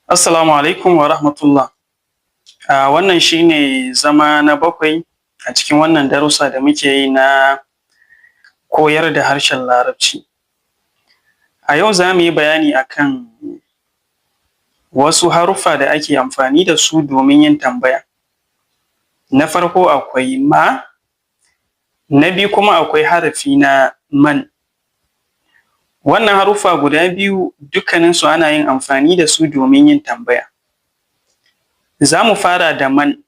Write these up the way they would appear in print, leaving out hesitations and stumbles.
Assalamu alaikum wa rahmatullah. Wannan shi ne zama na bakwai a cikin wannan darussa da muke yi na koyar da harshen Larabci. A yau za mu yi bayani akan wasu haruffa da ake amfani da su domin yin tambaya. Na farko akwai ma, na biyu kuma akwai harafi na man. Wannan haruffa guda biyu dukkaninsu ana yin amfani da su domin yin tambaya. Za mu fara da man.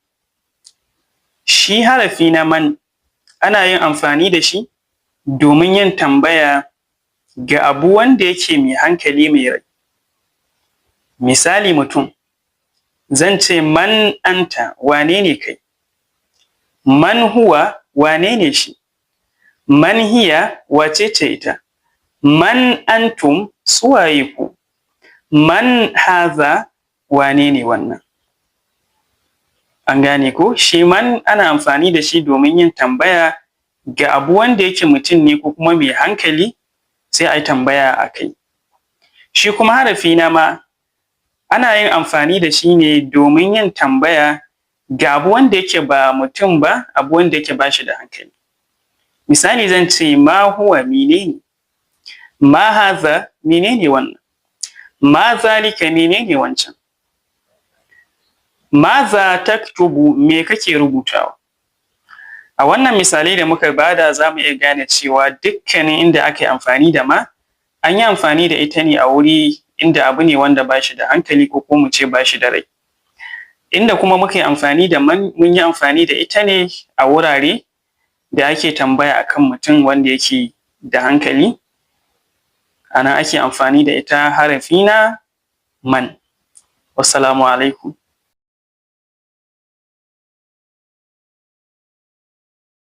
Shi harafi na man ana yin amfani da shi domin yin tambaya ga abu wanda yake mai hankali mai rai. Misali mutum, zan ce man anta, wane ne kai? Man huwa, wane ne shi? Man hiya, wace ce ita? Man antum, su waye ku? Man haza, wane ne wannan? An gane ko? Shi man ana amfani da shi domin yin tambaya ga abu wanda yake mutum ne ko kuma mai hankali, sai a yi tambaya a kai. Shi kuma harafi na ma ana yin amfani da shi ne domin yin tambaya ga abu wanda yake ba mutum ba, abu wanda yake ba shi da hankali. Misali zan ce ma huwa, menene? Ma haza, menene wannan? Ma zalika, menene wancan? Maza taktubu, me kake rubutawa? A wannan misalai da muka bada za mu iya gane cewa dukkanin inda aka yi amfani da ma, an yi amfani da ita ne a wuri inda abu ne wanda ba shi da hankali ko kuma mu ce ba shi da rai. Inda kuma muka yi amfani da man, mun yi amfani da ita ne a wurare da ake tambaya akan mutum wanda yake da hankali, a nan ake amfani da ita harafi na man. Wassalamu alaikum.